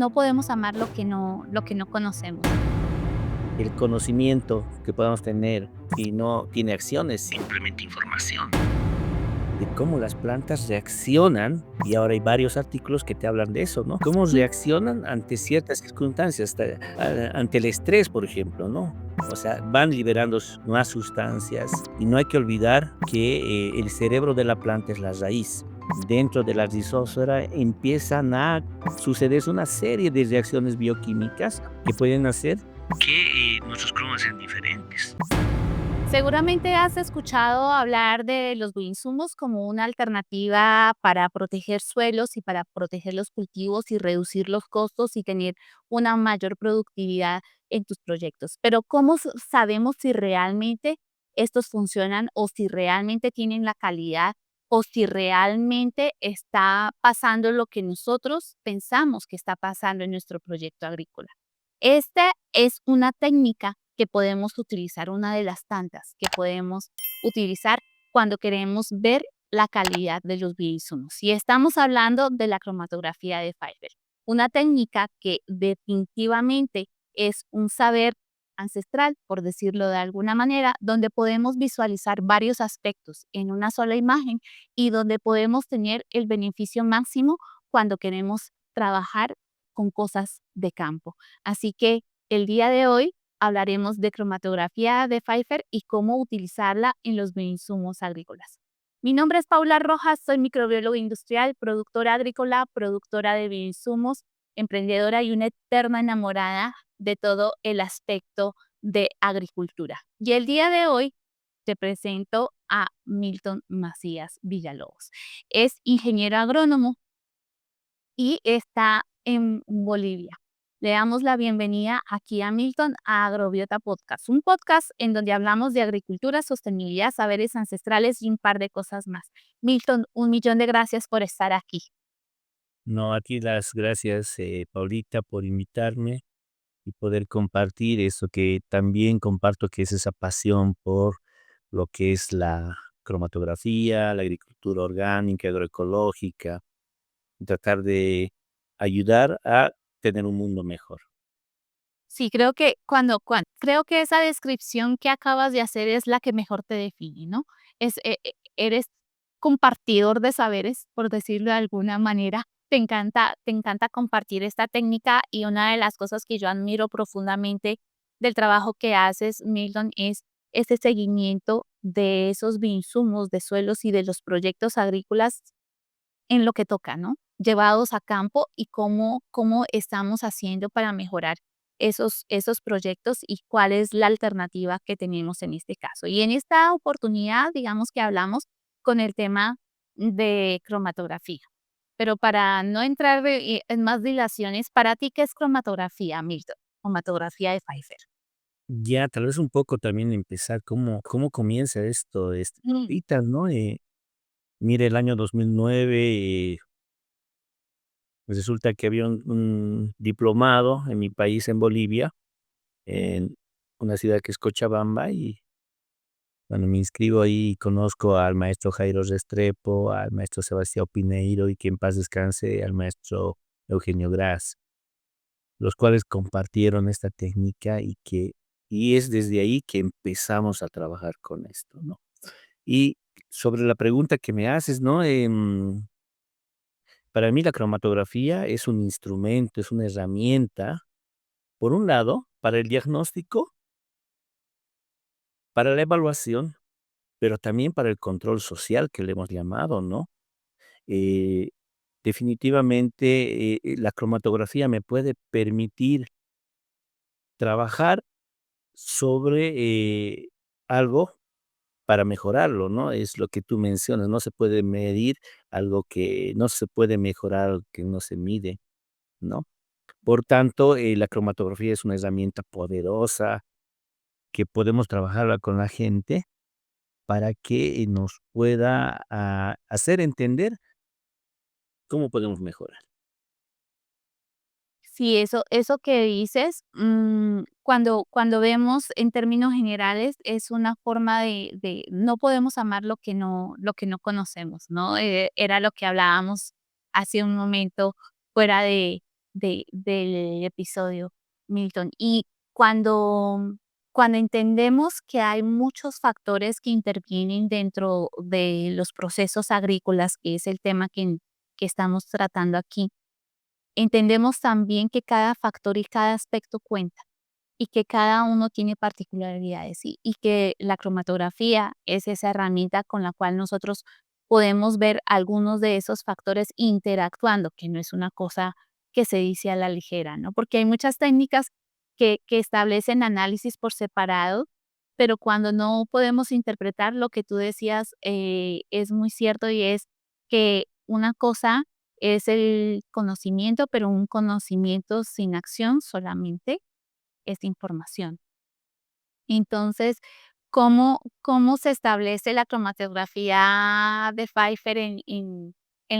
no podemos amar lo que no conocemos. El conocimiento que podamos tener, si no tiene acciones, simplemente información. De cómo las plantas reaccionan, y ahora hay varios artículos que te hablan de eso, ¿no? Cómo Sí. reaccionan ante ciertas circunstancias, ante el estrés, por ejemplo, ¿no? O sea, van liberando nuevas sustancias y no hay que olvidar que el cerebro de la planta es la raíz. Dentro de la rizósfera empiezan a sucederse una serie de reacciones bioquímicas que pueden hacer que nuestros cromas sean diferentes. Seguramente has escuchado hablar de los bioinsumos como una alternativa para proteger suelos y para proteger los cultivos y reducir los costos y tener una mayor productividad en tus proyectos. Pero ¿cómo sabemos si realmente estos funcionan o si realmente tienen la calidad o si realmente está pasando lo que nosotros pensamos que está pasando en nuestro proyecto agrícola? Esta es una técnica que podemos utilizar, una de las tantas que podemos utilizar cuando queremos ver la calidad de los bioinsumos. Y estamos hablando de la cromatografía de Pfeiffer, una técnica que definitivamente es un saber ancestral, por decirlo de alguna manera, donde podemos visualizar varios aspectos en una sola imagen y donde podemos tener el beneficio máximo cuando queremos trabajar con cosas de campo. Así que el día de hoy hablaremos de cromatografía de Pfeiffer y cómo utilizarla en los bioinsumos agrícolas. Mi nombre es Paula Rojas, soy microbióloga industrial, productora agrícola, productora de bioinsumos, emprendedora y una eterna enamorada de todo el aspecto de agricultura. Y el día de hoy te presento a Milton Macías Villalobos. Es ingeniero agrónomo y está en Bolivia. Le damos la bienvenida aquí a Milton a Agrobiota Podcast, un podcast en donde hablamos de agricultura, sostenibilidad, saberes ancestrales y un par de cosas más. Milton, un millón de gracias por estar aquí. No, a ti las gracias, Paulita, por invitarme y poder compartir eso que también comparto, que es esa pasión por lo que es la cromatografía, la agricultura orgánica, agroecológica, y tratar de ayudar a tener un mundo mejor. Sí, creo que esa descripción que acabas de hacer es la que mejor te define, ¿no? Eres compartidor de saberes, por decirlo de alguna manera. Te encanta compartir esta técnica y una de las cosas que yo admiro profundamente del trabajo que haces, Milton, es ese seguimiento de esos bioinsumos, de suelos y de los proyectos agrícolas en lo que toca, ¿no? Llevados a campo y cómo estamos haciendo para mejorar esos proyectos y cuál es la alternativa que tenemos en este caso. Y en esta oportunidad, digamos que hablamos con el tema de cromatografía. Pero para no entrar en más dilaciones, ¿para ti qué es cromatografía, Milton? Cromatografía de Pfeiffer. Ya, tal vez un poco también empezar cómo comienza esto, Mm. ahorita, ¿no? Mire, el año 2009, pues resulta que había un diplomado en mi país, en Bolivia, en una ciudad que es Cochabamba, y cuando me inscribo ahí conozco al maestro Jairo Restrepo, al maestro Sebastián Pineiro y que en paz descanse al maestro Eugenio Gras, los cuales compartieron esta técnica y es desde ahí que empezamos a trabajar con esto, ¿no? Y sobre la pregunta que me haces, ¿no? Para mí la cromatografía es un instrumento, es una herramienta, por un lado, para el diagnóstico, para la evaluación, pero también para el control social que le hemos llamado, ¿no? Eh, definitivamente, la cromatografía me puede permitir trabajar sobre, algo para mejorarlo, ¿no? Es lo que tú mencionas, no se puede medir algo que no se puede mejorar, algo que no se mide, ¿no? Por tanto, la cromatografía es una herramienta poderosa que podemos trabajarla con la gente para que nos pueda, hacer entender cómo podemos mejorar. Sí, eso que dices, cuando vemos en términos generales, es una forma de no podemos amar lo que no conocemos, ¿no? Era lo que hablábamos hace un momento fuera del episodio, Milton. Y cuando, cuando entendemos que hay muchos factores que intervienen dentro de los procesos agrícolas, que es el tema que estamos tratando aquí, entendemos también que cada factor y cada aspecto cuenta y que cada uno tiene particularidades y que la cromatografía es esa herramienta con la cual nosotros podemos ver algunos de esos factores interactuando, que no es una cosa que se dice a la ligera, ¿no? Porque hay muchas técnicas que establecen análisis por separado, pero cuando no podemos interpretar lo que tú decías, es muy cierto y es que una cosa es el conocimiento, pero un conocimiento sin acción solamente es información. Entonces, ¿cómo se establece la cromatografía de Pfeiffer en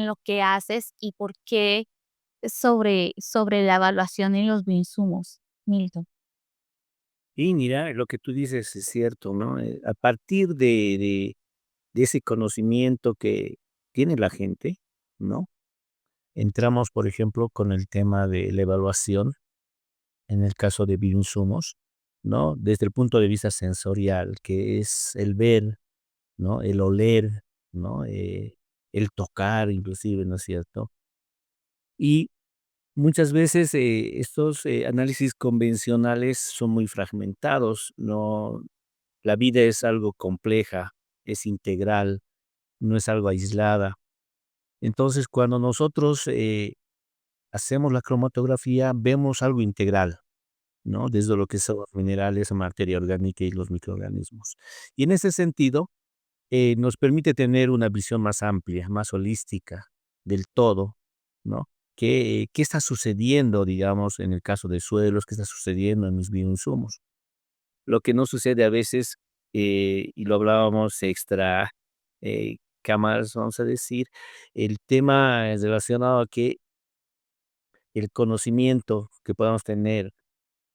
lo que haces y por qué sobre la evaluación en los bioinsumos, Milton? Y mira, lo que tú dices es cierto, ¿no? A partir de ese conocimiento que tiene la gente, ¿no? Entramos, por ejemplo, con el tema de la evaluación, en el caso de bioinsumos, ¿no? Desde el punto de vista sensorial, que es el ver, ¿no? El oler, ¿no? El tocar, inclusive, ¿no es cierto? Y muchas veces estos análisis convencionales son muy fragmentados, no, la vida es algo compleja, es integral, no es algo aislada. Entonces, cuando nosotros hacemos la cromatografía, vemos algo integral, ¿no? Desde lo que son los minerales, materia orgánica y los microorganismos. Y en ese sentido, nos permite tener una visión más amplia, más holística del todo, ¿no? ¿Qué está sucediendo, digamos, en el caso de suelos? ¿Qué está sucediendo en mis bioinsumos? Lo que no sucede a veces, y lo hablábamos extra cámaras, vamos a decir, el tema es relacionado a que el conocimiento que podamos tener,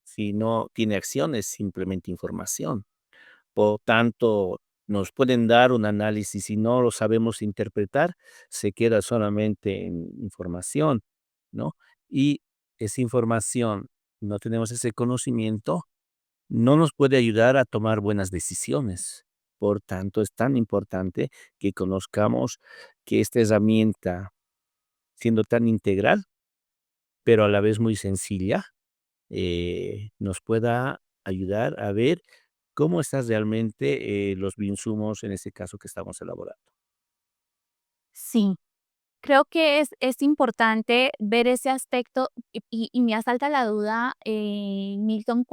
si no tiene acción, es simplemente información. Por tanto, nos pueden dar un análisis, si no lo sabemos interpretar, se queda solamente en información, ¿no? Y esa información, no tenemos ese conocimiento, no nos puede ayudar a tomar buenas decisiones. Por tanto, es tan importante que conozcamos que esta herramienta, siendo tan integral, pero a la vez muy sencilla, nos pueda ayudar a ver cómo están realmente los bioinsumos, en este caso que estamos elaborando. Sí. Creo que es importante ver ese aspecto y me asalta la duda, Milton,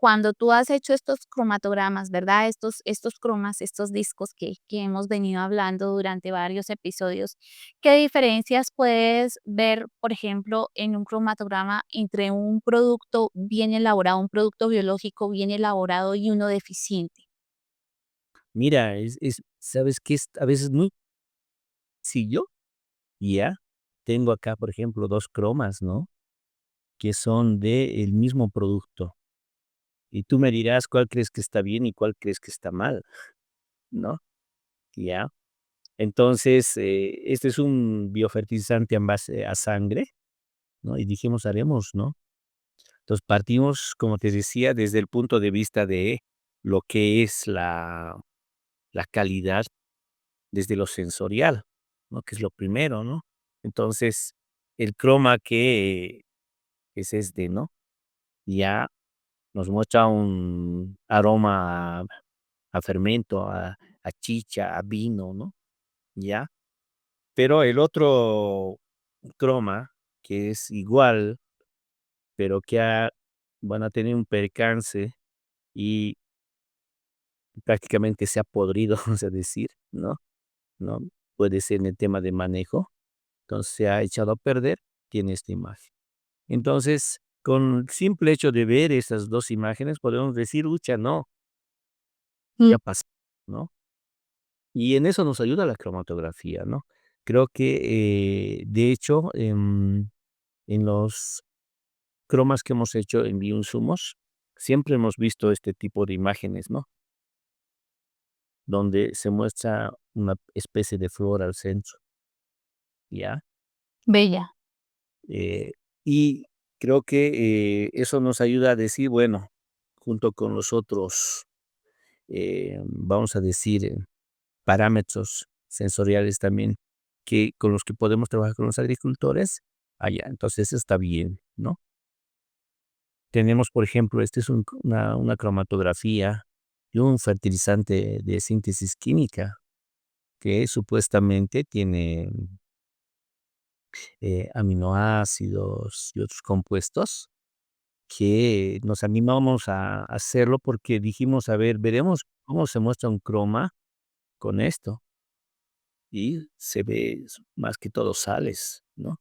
cuando tú has hecho estos cromatogramas, ¿verdad? Estos cromas, estos discos que hemos venido hablando durante varios episodios, ¿qué diferencias puedes ver, por ejemplo, en un cromatograma entre un producto bien elaborado, un producto biológico bien elaborado y uno deficiente? Mira, ¿sabes qué? Es a veces muy sencillo, ya. Tengo acá, por ejemplo, 2 cromas, ¿no? Que son del mismo producto. Y tú me dirás cuál crees que está bien y cuál crees que está mal, ¿no? Ya. Entonces, este es un biofertilizante en base a sangre, ¿no? Y dijimos, haremos, ¿no? Entonces, partimos, como te decía, desde el punto de vista de lo que es la calidad desde lo sensorial, ¿no? Que es lo primero, ¿no? Entonces, el croma que es este, ¿no? Ya nos muestra un aroma a fermento, a chicha, a vino, ¿no? Ya. Pero el otro croma, que es igual, pero que van a tener un percance y prácticamente se ha podrido, vamos a decir, ¿no? Puede ser en el tema de manejo, entonces se ha echado a perder, tiene esta imagen. Entonces, con el simple hecho de ver esas 2 imágenes, podemos decir: "Ucha, no, ya pasó", ¿no? Y en eso nos ayuda la cromatografía, ¿no? Creo que, de hecho, en los cromas que hemos hecho en bioinsumos, siempre hemos visto este tipo de imágenes, ¿no? Donde se muestra una especie de flor al centro, ¿ya? Bella. Eh, y Creo que, eso nos ayuda a decir, bueno, junto con los otros, vamos a decir, parámetros sensoriales también, que con los que podemos trabajar con los agricultores, allá, entonces está bien, ¿no? Tenemos, por ejemplo, este es una cromatografía y un fertilizante de síntesis química que supuestamente tiene, aminoácidos y otros compuestos que nos animamos a hacerlo porque dijimos: "A ver, veremos cómo se muestra un croma con esto", y se ve más que todo sales, ¿no?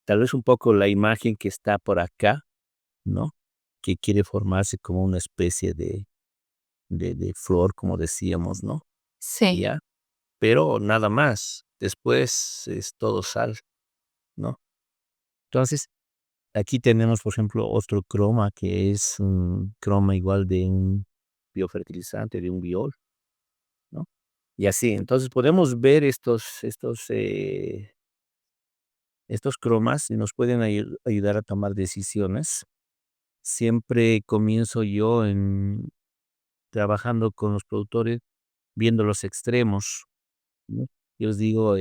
Tal vez un poco la imagen que está por acá, ¿no? Que quiere formarse como una especie de flor, como decíamos, ¿no? Sí, Ya, pero nada más. Después es todo sal, ¿no? Entonces, aquí tenemos, por ejemplo, otro croma que es un croma igual de un biofertilizante, de un biol, ¿no? Y así, entonces podemos ver estos cromas y nos pueden ayudar a tomar decisiones. Siempre comienzo yo trabajando con los productores, viendo los extremos, ¿no? Yo les digo,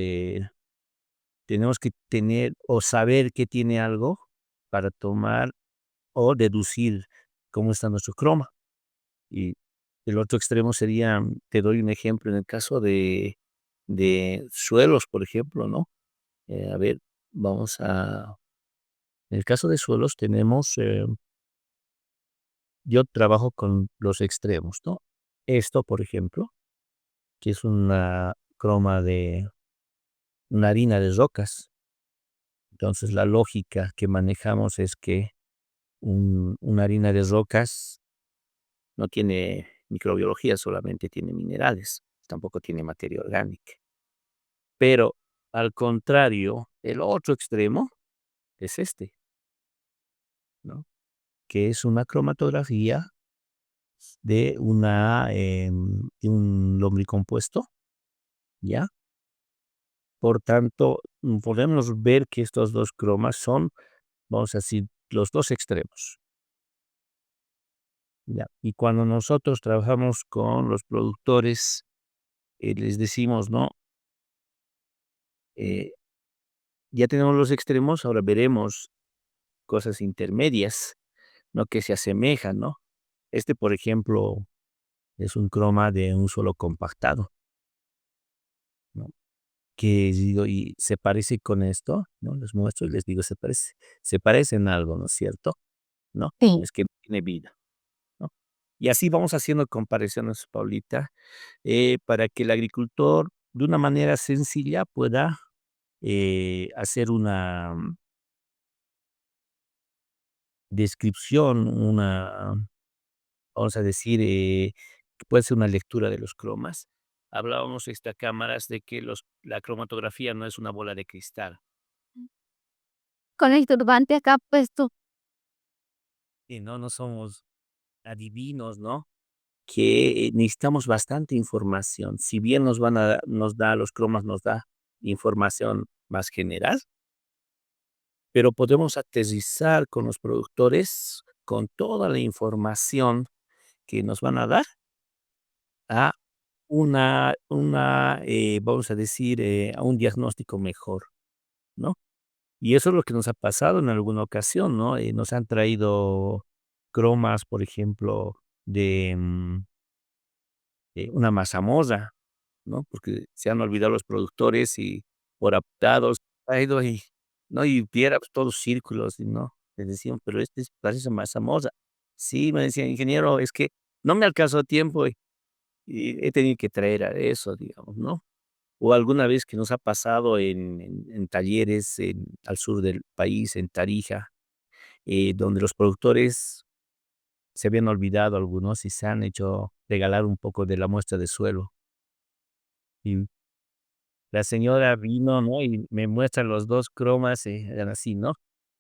tenemos que tener o saber que tiene algo para tomar o deducir cómo está nuestro croma. Y el otro extremo sería, te doy un ejemplo, en el caso de suelos, por ejemplo, ¿no? A ver, vamos a en el caso de suelos tenemos, yo trabajo con los extremos, ¿no? Esto, por ejemplo, que es una croma de una harina de rocas. Entonces, la lógica que manejamos es que una harina de rocas no tiene microbiología, solamente tiene minerales, tampoco tiene materia orgánica. Pero, al contrario, el otro extremo es este, ¿no? Que es una cromatografía de un lombricompuesto, ¿ya? Por tanto, podemos ver que estos 2 cromas son, vamos a decir, los 2 extremos, ¿ya? Y cuando nosotros trabajamos con los productores, les decimos, ¿no? Eh, ya tenemos los extremos, ahora veremos cosas intermedias, ¿no? Que se asemejan, ¿no? Este, por ejemplo, es un croma de un suelo compactado, ¿no? Que digo, y se parece con esto, ¿no? Les muestro y les digo, se parece en algo, ¿no es cierto? ¿No? sí. Es que no tiene vida, ¿no? Y así vamos haciendo comparaciones, Paulita, para que el agricultor, de una manera sencilla, pueda, hacer una descripción, vamos a decir, que puede ser una lectura de los cromas. Hablábamos extra cámaras de que la cromatografía no es una bola de cristal. Con el turbante acá puesto. Y no somos adivinos, ¿no? Que necesitamos bastante información. Si bien nos da los cromas, nos da información más general, pero podemos aterrizar con los productores, con toda la información que nos van a dar, a vamos a decir, a un diagnóstico mejor, ¿no? Y eso es lo que nos ha pasado en alguna ocasión, ¿no? Nos han traído cromas, por ejemplo, de una mazamorra, ¿no? Porque se han olvidado los productores y por apurados ha ido y, ¿no? Y viera, pues, todos círculos y, ¿no? Les decían: "Pero este parece mazamorra". Sí, me decían: "Ingeniero, es que no me alcanzó tiempo y he tenido que traer a eso", digamos, ¿no? O alguna vez que nos ha pasado en talleres al sur del país, en Tarija, donde los productores se habían olvidado algunos y se han hecho regalar un poco de la muestra de suelo. Y la señora vino, ¿no? Y me muestra los 2 cromas, eran así, ¿no?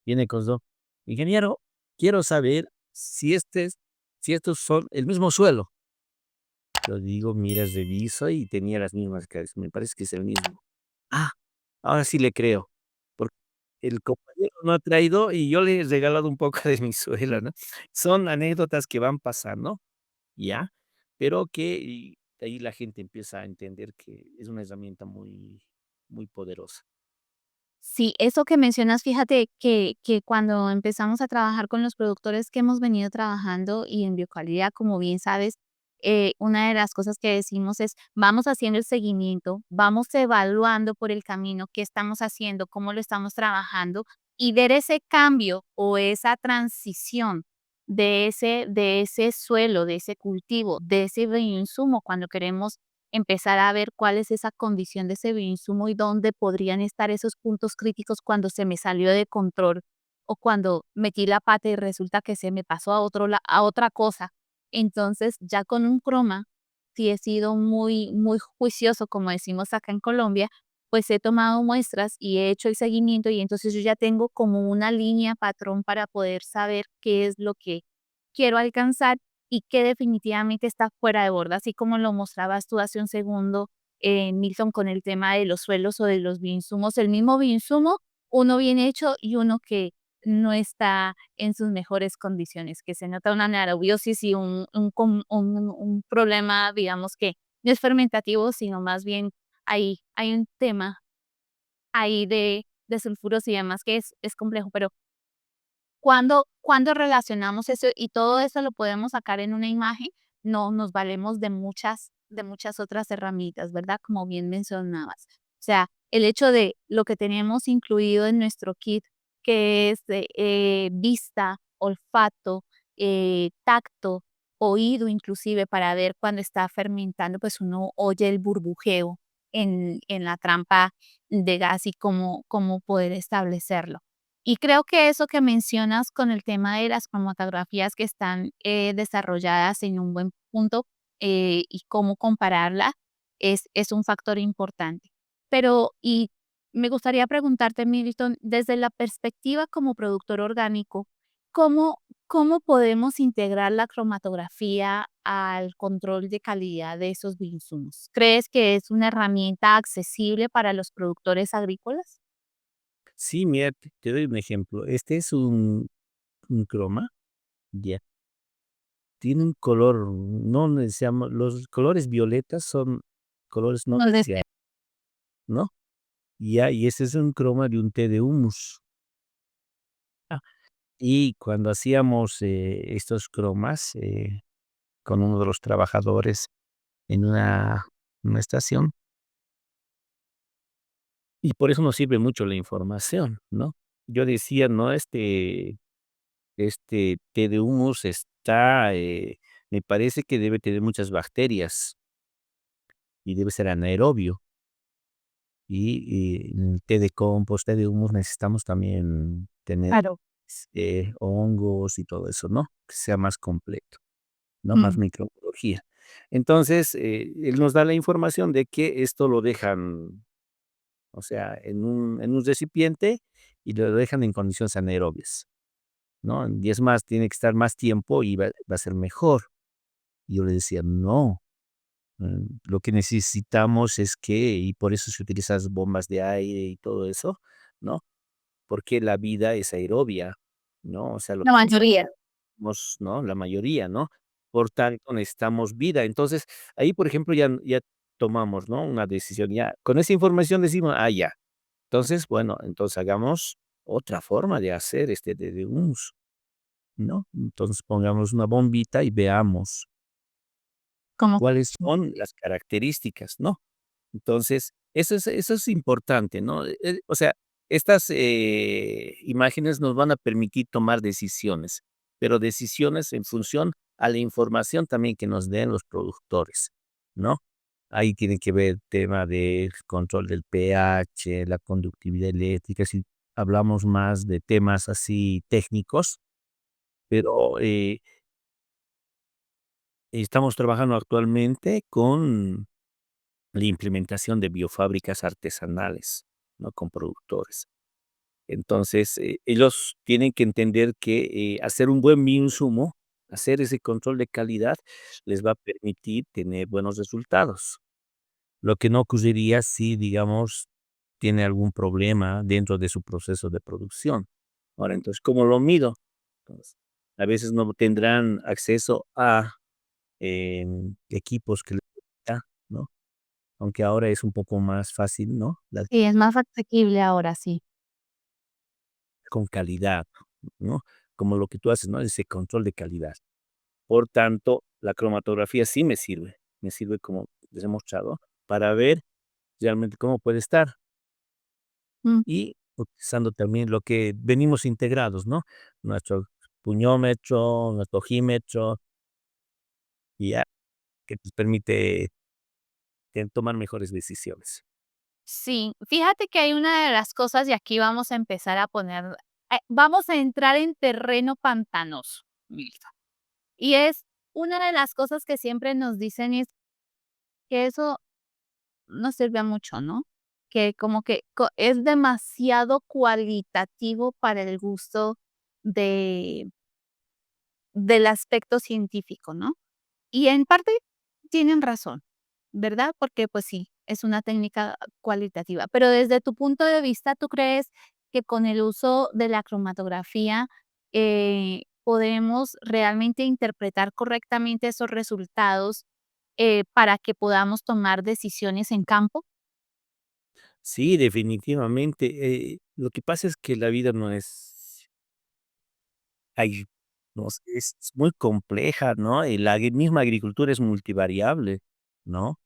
Viene con los 2: "Ingeniero, quiero saber si estos son el mismo suelo". Yo digo: "Mira, reviso", y tenía las mismas me parece que es el mismo. "Ah, ahora sí le creo". el compañero no ha traído y yo le he regalado un poco de mi suela, ¿no? Son anécdotas que van pasando, ¿ya? Pero que y ahí la gente empieza a entender que es una herramienta muy poderosa. Sí, eso que mencionas, fíjate que cuando empezamos a trabajar con los productores que hemos venido trabajando y en biocalidad, como bien sabes, una de las cosas que decimos es, vamos haciendo el seguimiento, vamos evaluando por el camino qué estamos haciendo, cómo lo estamos trabajando y ver ese cambio o esa transición de ese suelo, de ese cultivo, de ese bioinsumo cuando queremos empezar a ver cuál es esa condición de ese bioinsumo y dónde podrían estar esos puntos críticos cuando se me salió de control o cuando metí la pata y resulta que se me pasó a otra cosa. Entonces, ya con un croma, sí he sido muy juicioso, como decimos acá en Colombia, pues he tomado muestras y he hecho el seguimiento y entonces yo ya tengo como una línea patrón para poder saber qué es lo que quiero alcanzar y que definitivamente está fuera de borda, así como lo mostrabas tú hace un segundo, Milton, con el tema de los suelos o de los bioinsumos. El mismo bioinsumo, uno bien hecho y uno que no está en sus mejores condiciones, que se nota una anaerobiosis y un problema, digamos que no es fermentativo, sino más bien hay un tema ahí de sulfuros y demás que es complejo, pero cuando relacionamos eso y todo eso lo podemos sacar en una imagen, no nos valemos de muchas otras herramientas, ¿verdad? Como bien mencionabas. O sea, el hecho de lo que tenemos incluido en nuestro kit, que es vista, olfato, tacto, oído inclusive para ver cuando está fermentando, pues uno oye el burbujeo en la trampa de gas y cómo poder establecerlo. Y creo que eso que mencionas con el tema de las cromatografías que están desarrolladas en un buen punto y cómo compararla es un factor importante. Pero, y me gustaría preguntarte, Milton, desde la perspectiva como productor orgánico, ¿cómo, cómo podemos integrar la cromatografía al control de calidad de esos insumos? ¿Crees que es una herramienta accesible para los productores agrícolas? Sí, mira, te doy un ejemplo. Este es un croma, ya. Tiene un color, no necesariamente los colores violetas son colores no No deseados, ¿no? Ya, y ese es un croma de un té de humus. Ah, y cuando hacíamos, estos cromas, con uno de los trabajadores en una estación, y por eso nos sirve mucho la información, ¿no? Yo decía, no, este té de humus está, me parece que debe tener muchas bacterias y debe ser anaerobio. Y en el té de compost, té de humus, necesitamos también tener, Claro. hongos y todo eso, ¿no? Que sea más completo, ¿no? Más Mm. microbiología. Entonces, él nos da la información de que esto lo dejan, o sea, en un recipiente y lo dejan en condiciones anaerobias, ¿no? Y es más, tiene que estar más tiempo y va a ser mejor. Y yo le decía: "No, lo que necesitamos es que", y por eso se utilizan las bombas de aire y todo eso, ¿no? Porque la vida es aerobia, ¿no? O sea, lo La mayoría. tenemos, ¿no? La mayoría, ¿no? Por tanto, necesitamos vida. Entonces, ahí, por ejemplo, ya tomamos, ¿no? Una decisión, ya. Con esa información decimos: "Ah, ya". Entonces, bueno, entonces hagamos otra forma de hacer este de humus, ¿no? Entonces, pongamos una bombita y veamos Como cuáles son las características, ¿no? Entonces, eso es importante, ¿no? O sea, estas, imágenes nos van a permitir tomar decisiones, pero decisiones en función a la información también que nos den los productores, ¿no? Ahí tiene que ver el tema del control del pH, la conductividad eléctrica, si hablamos más de temas así técnicos, pero, estamos trabajando actualmente con la implementación de biofábricas artesanales, ¿no? Con productores. Entonces, ellos tienen que entender que, hacer un buen bioinsumo, hacer ese control de calidad, les va a permitir tener buenos resultados. Lo que no ocurriría si, digamos, tiene algún problema dentro de su proceso de producción. Ahora, entonces, ¿cómo lo mido? Entonces, a veces no tendrán acceso a equipos que les permita, ¿no? Aunque ahora es un poco más fácil, ¿no? Sí, es más asequible ahora, sí. Con calidad, ¿no? Como lo que tú haces, ¿no? Ese control de calidad. Por tanto, la cromatografía sí me sirve como les he mostrado, para ver realmente cómo puede estar Mm, y utilizando también lo que venimos integrados, ¿no? Nuestro puñómetro, nuestro ojímetro, y ya, que nos permite tomar mejores decisiones. sí, fíjate que hay una de las cosas, y aquí vamos a empezar a poner, vamos a entrar en terreno pantanoso, Milton. Y es una de las cosas que siempre nos dicen es que eso no sirve a mucho, ¿no? Que como que es demasiado cualitativo para el gusto de, del aspecto científico, ¿no? Y en parte tienen razón, ¿verdad? Porque pues sí, es una técnica cualitativa. Pero desde tu punto de vista, ¿tú crees que con el uso de la cromatografía podemos realmente interpretar correctamente esos resultados para que podamos tomar decisiones en campo? Sí, definitivamente. Lo que pasa es que la vida no es hay no sé, es muy compleja, ¿no? Y la misma agricultura es multivariable, ¿no?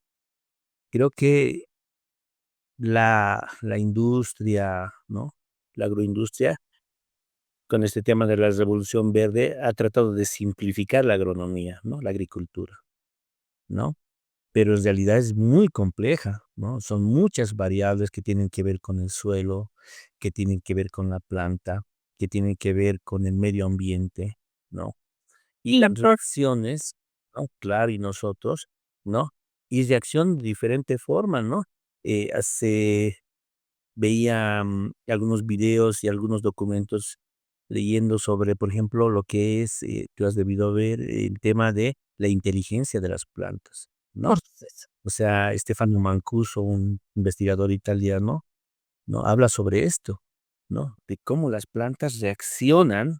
Creo que la industria, ¿no? La agroindustria, con este tema de la revolución verde, ha tratado de simplificar la agronomía, ¿no? La agricultura, ¿no? Pero en realidad es muy compleja, ¿no? Son muchas variables que tienen que ver con el suelo, que tienen que ver con la planta, que tienen que ver con el medio ambiente, ¿no? Y las reacciones, ¿no? Claro, y nosotros, ¿no? Y reacción de diferente forma, ¿no? Hace veía, algunos videos y algunos documentos leyendo sobre, por ejemplo, lo que es, tú has debido ver el tema de la inteligencia de las plantas, ¿no? Por supuesto. O sea, Stefano Mancuso, un investigador italiano, ¿no? Habla sobre esto, ¿no? De cómo las plantas reaccionan,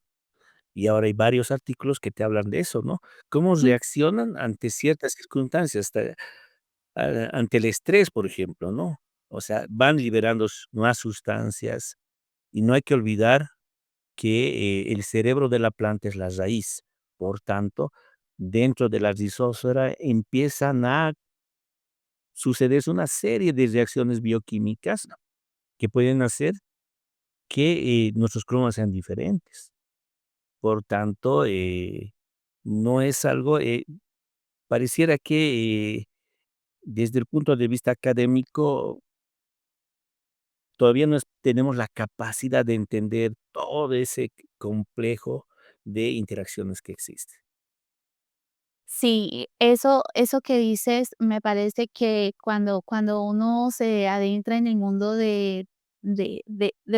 y ahora hay varios artículos que te hablan de eso, ¿no? Cómo Mm, reaccionan ante ciertas circunstancias, ante el estrés, por ejemplo, ¿no? O sea, van liberando nuevas sustancias y no hay que olvidar que el cerebro de la planta es la raíz. Por tanto, dentro de la rizósfera empiezan a sucederse una serie de reacciones bioquímicas que pueden hacer que nuestros cromas sean diferentes. Por tanto, no es algo, pareciera que desde el punto de vista académico todavía no tenemos la capacidad de entender todo ese complejo de interacciones que existen. sí, eso que dices me parece que cuando uno se adentra en el mundo de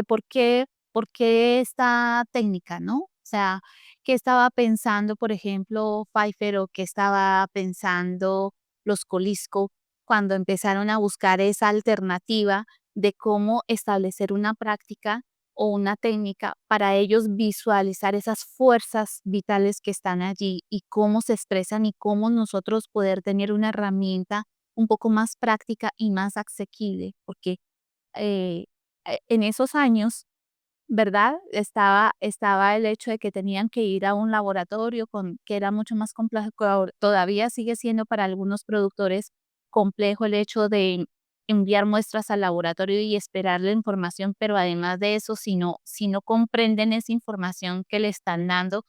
por qué esta técnica, ¿no? O sea, qué estaba pensando, por ejemplo, Pfeiffer o qué estaba pensando los Colisco cuando empezaron a buscar esa alternativa de cómo establecer una práctica o una técnica para ellos visualizar esas fuerzas vitales que están allí y cómo se expresan y cómo nosotros poder tener una herramienta un poco más práctica y más asequible, porque eh, en esos años, ¿verdad? Estaba el hecho de que tenían que ir a un laboratorio que era mucho más complejo, que todavía sigue siendo para algunos productores complejo el hecho de enviar muestras al laboratorio y esperar la información, pero además de eso, si no comprenden esa información que le están dando,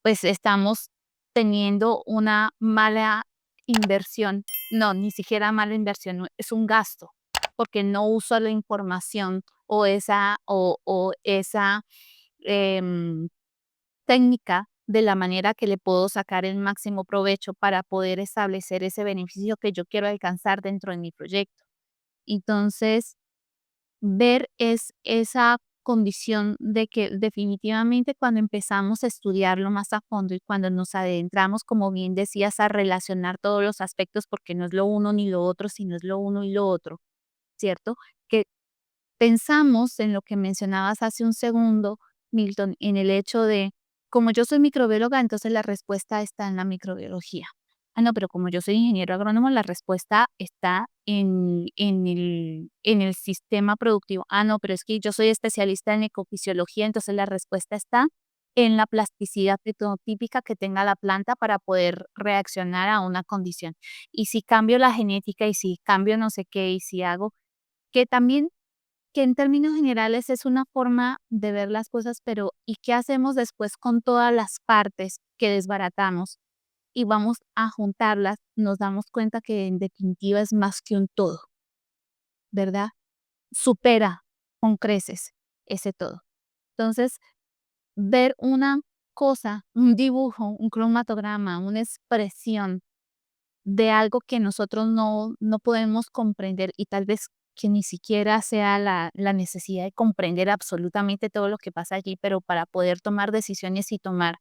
pues estamos teniendo una mala inversión. No, ni siquiera mala inversión, es un gasto, porque no uso la información o esa em, técnica de la manera que le puedo sacar el máximo provecho para poder establecer ese beneficio que yo quiero alcanzar dentro de mi proyecto. Entonces, ver es esa condición de que definitivamente cuando empezamos a estudiarlo más a fondo y cuando nos adentramos, como bien decías, a relacionar todos los aspectos, porque no es lo uno ni lo otro, sino es lo uno y lo otro, ¿cierto? Que pensamos en lo que mencionabas hace un segundo, Milton, en el hecho de, como yo soy microbióloga, entonces la respuesta está en la microbiología. Ah, no, pero como yo soy ingeniero agrónomo, la respuesta está en el sistema productivo. Ah, no, pero es que yo soy especialista en ecofisiología, entonces la respuesta está en la plasticidad fenotípica que tenga la planta para poder reaccionar a una condición. Y si cambio la genética, y si cambio no sé qué, y si hago, que también, que en términos generales es una forma de ver las cosas, pero ¿y qué hacemos después con todas las partes que desbaratamos y vamos a juntarlas? Nos damos cuenta que en definitiva es más que un todo, ¿verdad? Supera con creces ese todo. Entonces, ver una cosa, un dibujo, un cromatograma, una expresión de algo que nosotros no podemos comprender, y tal vez que ni siquiera sea la necesidad de comprender absolutamente todo lo que pasa allí, pero para poder tomar decisiones y tomar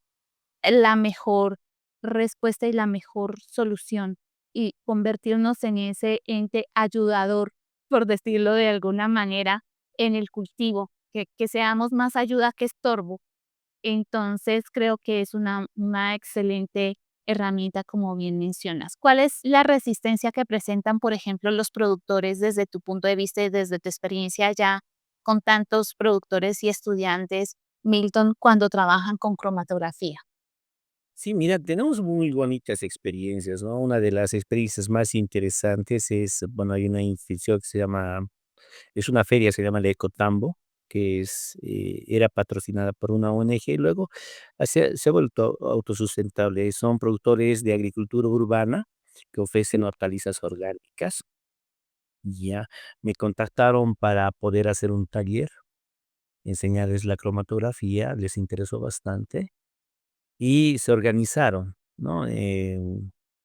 la mejor respuesta y la mejor solución, y convertirnos en ese ente ayudador, por decirlo de alguna manera, en el cultivo, que seamos más ayuda que estorbo. Entonces, creo que es una excelente herramienta, como bien mencionas. ¿Cuál es la resistencia que presentan, por ejemplo, los productores desde tu punto de vista y desde tu experiencia ya con tantos productores y estudiantes, Milton, cuando trabajan con cromatografía? Sí, mira, tenemos muy bonitas experiencias, ¿no? Una de las experiencias más interesantes es, bueno, hay una institución que se llama, es una feria, se llama el Ecotambo, que era patrocinada por una ONG, y luego se ha vuelto autosustentable. Son productores de agricultura urbana que ofrecen hortalizas orgánicas. Ya me contactaron para poder hacer un taller, enseñarles la cromatografía, les interesó bastante y se organizaron, ¿no?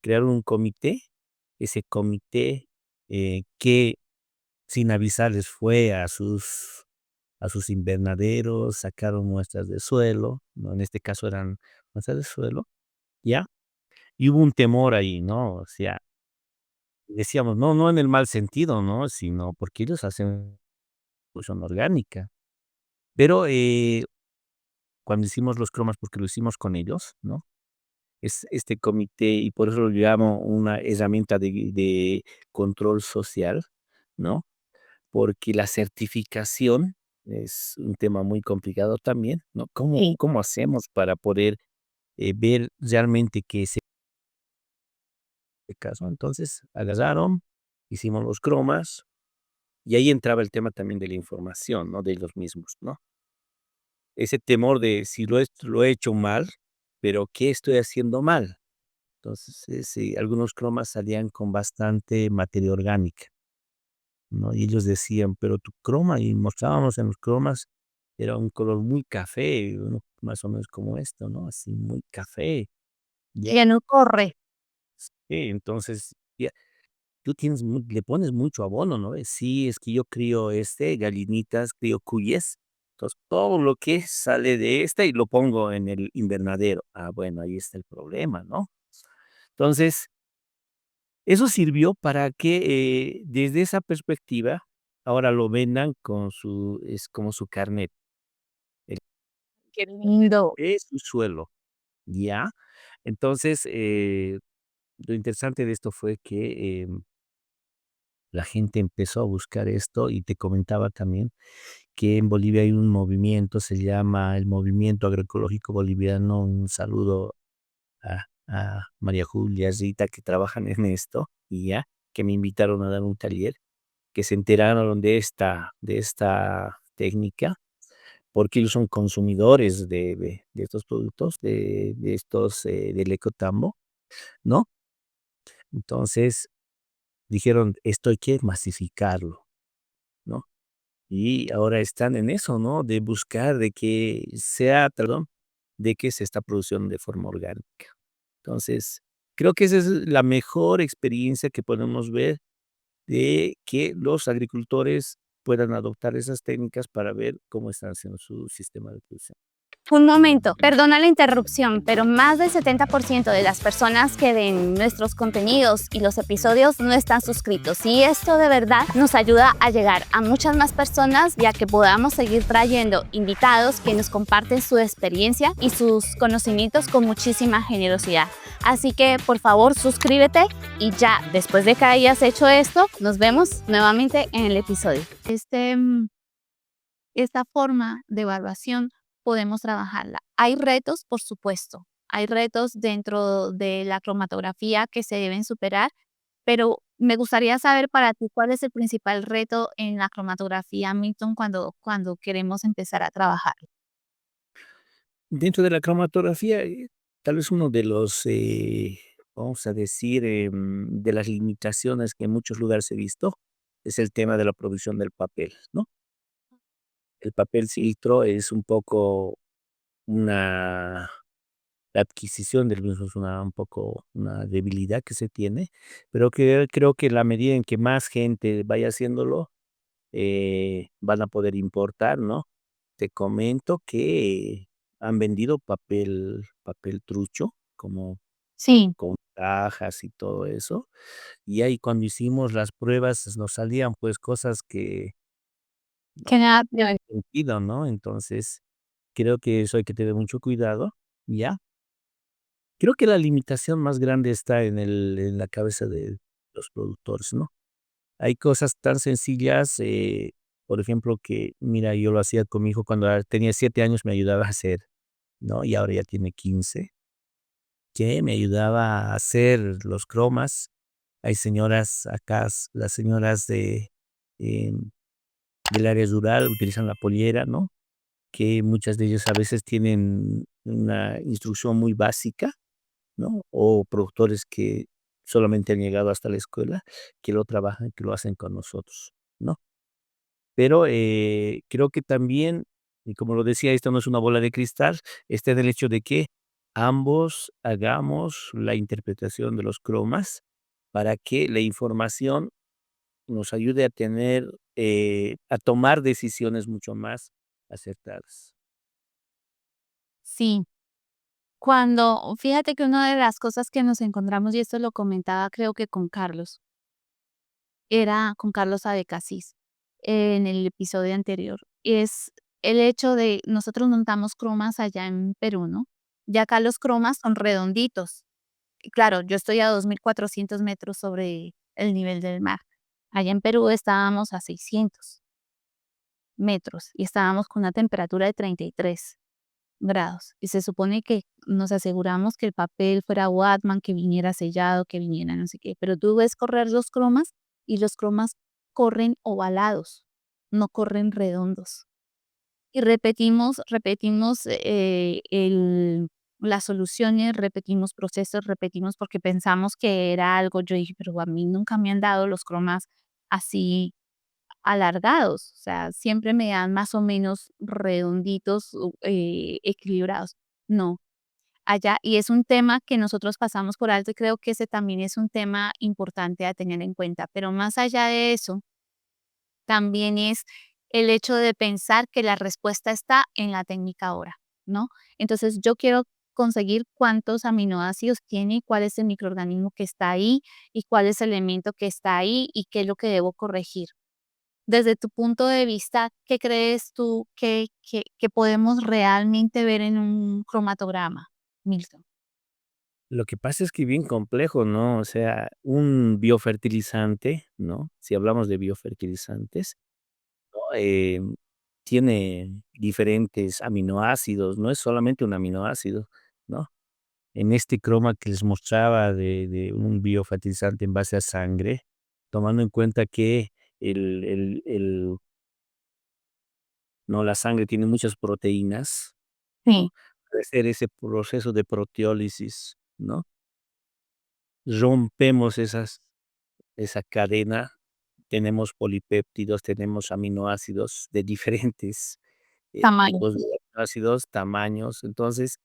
Crearon un comité, ese comité, que sin avisarles fue a sus invernaderos, sacaron muestras de suelo, ¿no? En este caso eran muestras de suelo, ¿ya? Y hubo un temor ahí, ¿no? O sea, decíamos, no en el mal sentido, ¿no? Sino porque ellos hacen producción orgánica. Pero, cuando hicimos los cromas, porque lo hicimos con ellos, ¿no? Es este comité, y por eso lo llamo una herramienta de control social, ¿no? Porque la certificación es un tema muy complicado también, ¿no? ¿Cómo Sí. cómo hacemos para poder, ver realmente que es el caso? Entonces, agarraron, hicimos los cromas, y ahí entraba el tema también de la información, ¿no? De ellos mismos, ¿no? Ese temor de si lo he hecho mal, pero ¿qué estoy haciendo mal? Entonces, sí, algunos cromas salían con bastante materia orgánica, ¿no? Y ellos decían: "Pero tu croma", y mostrábamos en los cromas, era un color muy café, uno más o menos como esto, ¿no? Así muy café. Ya. Que no corre. Entonces, ya, tú le pones mucho abono, ¿no? Sí, es que yo crío, gallinitas, crío cuyes, entonces todo lo que sale de y lo pongo en el invernadero. Ah, bueno, ahí está el problema, ¿no? Entonces, eso sirvió para que, desde esa perspectiva, ahora lo vendan es como su carnet, el Qué lindo. es su suelo, ¿ya? Entonces, lo interesante de esto fue que, la gente empezó a buscar esto, y te comentaba también que en Bolivia hay un movimiento, se llama el Movimiento Agroecológico Boliviano. Un saludo a María Julia, Rita, que trabajan en esto, y ya, que me invitaron a dar un taller, que se enteraron de esta técnica, porque ellos son consumidores de estos productos, de estos, del Ecotambo, ¿no? Entonces dijeron: "Esto hay que masificarlo", ¿no? Y ahora están en eso, ¿no? De buscar de que sea, perdón, de que se está produciendo de forma orgánica. Entonces, creo que esa es la mejor experiencia que podemos ver, de que los agricultores puedan adoptar esas técnicas para ver cómo están haciendo su sistema de producción. Un momento, perdona la interrupción, pero más del 70% de las personas que ven nuestros contenidos y los episodios no están suscritos. Y esto de verdad nos ayuda a llegar a muchas más personas y a que podamos seguir trayendo invitados que nos comparten su experiencia y sus conocimientos con muchísima generosidad. Así que por favor suscríbete y ya después de que hayas hecho esto, nos vemos nuevamente en el episodio. Esta forma de evaluación podemos trabajarla. Hay retos, por supuesto, hay retos dentro de la cromatografía que se deben superar, pero me gustaría saber para ti cuál es el principal reto en la cromatografía, Milton, cuando queremos empezar a trabajar. Dentro de la cromatografía, tal vez uno de los, vamos a decir, de las limitaciones que en muchos lugares he visto, es el tema de la producción del papel, ¿no? El papel filtro es un poco una la adquisición del mismo es un poco una debilidad que se tiene, pero que creo que en la medida en que más gente vaya haciéndolo, van a poder importar, ¿no? Te comento que han vendido papel trucho, como Sí, con cajas y todo eso, y ahí cuando hicimos las pruebas nos salían, pues, cosas que que nada, sentido, ¿no? Entonces, creo que eso hay que tener mucho cuidado, ¿ya? Creo que la limitación más grande está en la cabeza de los productores, ¿no? Hay cosas tan sencillas, por ejemplo, que, mira, yo lo hacía con mi hijo cuando tenía 7 años, me ayudaba a hacer, ¿no? Y ahora ya tiene 15, que me ayudaba a hacer los cromas. Hay señoras acá, las señoras em, del área rural utilizan la pollera, ¿no? Que muchas de ellas a veces tienen una instrucción muy básica, ¿no? O productores que solamente han llegado hasta la escuela, que lo trabajan, que lo hacen con nosotros, ¿no? Pero, creo que también, y como lo decía, esto no es una bola de cristal, está en el hecho de que ambos hagamos la interpretación de los cromas para que la información nos ayude a tener, a tomar decisiones mucho más acertadas. sí. Fíjate que una de las cosas que nos encontramos, y esto lo comentaba creo que con Carlos, era con Carlos Abecassis en el episodio anterior, es el hecho de nosotros montamos cromas allá en Perú, ¿no? Ya acá los cromas son redonditos. Y claro, yo estoy a 2.400 metros sobre el nivel del mar. Allá en Perú estábamos a 600 metros y estábamos con una temperatura de 33 grados. Y se supone que nos aseguramos que el papel fuera Watman, que viniera sellado, que viniera no sé qué. Pero tú ves correr los cromas y los cromas corren ovalados, no corren redondos. Y repetimos las soluciones, repetimos procesos, repetimos porque pensamos que era algo. Yo dije, pero a mí nunca me han dado los cromas así alargados, o sea, siempre me dan más o menos redonditos, equilibrados. No, allá, y es un tema que nosotros pasamos por alto y creo que ese también es un tema importante a tener en cuenta, pero más allá de eso, también es el hecho de pensar que la respuesta está en la técnica ahora, ¿no? Entonces, yo quiero conseguir cuántos aminoácidos tiene, cuál es el microorganismo que está ahí y cuál es el elemento que está ahí y qué es lo que debo corregir. Desde tu punto de vista, ¿qué crees tú que podemos realmente ver en un cromatograma, Milton? Lo que pasa es que bien complejo, ¿no? O sea, un biofertilizante, ¿no? Si hablamos de biofertilizantes, ¿no? Tiene diferentes aminoácidos, no es solamente un aminoácido, ¿no? En este croma que les mostraba de un biofertilizante en base a sangre, tomando en cuenta que no, la sangre tiene muchas proteínas, Sí, ¿no? Al hacer ese proceso de proteólisis, ¿no? Rompemos esa cadena, tenemos polipéptidos, tenemos aminoácidos de diferentes, tamaño. tipos de aminoácidos, tamaños. Entonces,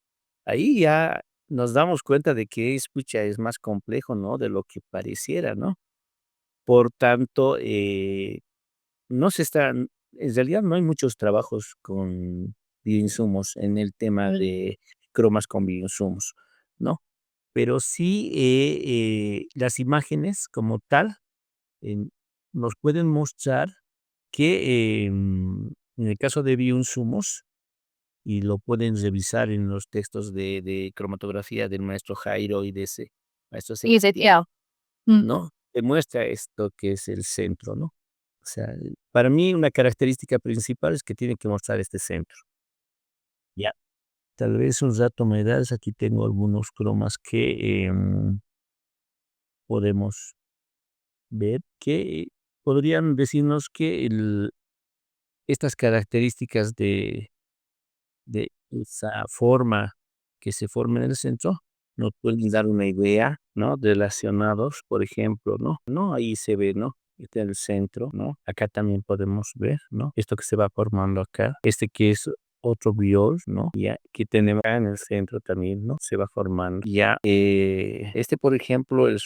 ahí ya nos damos cuenta de que pucha, es más complejo, ¿no?, de lo que pareciera, ¿no? Por tanto, no se están en realidad no hay muchos trabajos con bioinsumos en el tema de cromas con bioinsumos, ¿no? Pero sí, las imágenes como tal, en nos pueden mostrar que, en el caso de bioinsumos, y lo pueden revisar en los textos de cromatografía del maestro Jairo y de ese maestro Y ese Ezequiel, yeah. Mm. ¿no? Demuestra esto que es el centro, ¿no? O sea, para mí una característica principal es que tiene que mostrar este centro. Ya. Tal vez un rato me das, aquí tengo algunos cromas que, podemos ver que podrían decirnos que estas características de esa forma que se forma en el centro nos pueden dar una idea, ¿no? Relacionados, por ejemplo, ¿no? Ahí se ve, ¿no? Este es el centro, ¿no? Acá también podemos ver, ¿no? Esto que se va formando acá, este que es otro biol, ¿no? Ya que tenemos acá en el centro también, ¿no? Se va formando. Ya, este, por ejemplo, es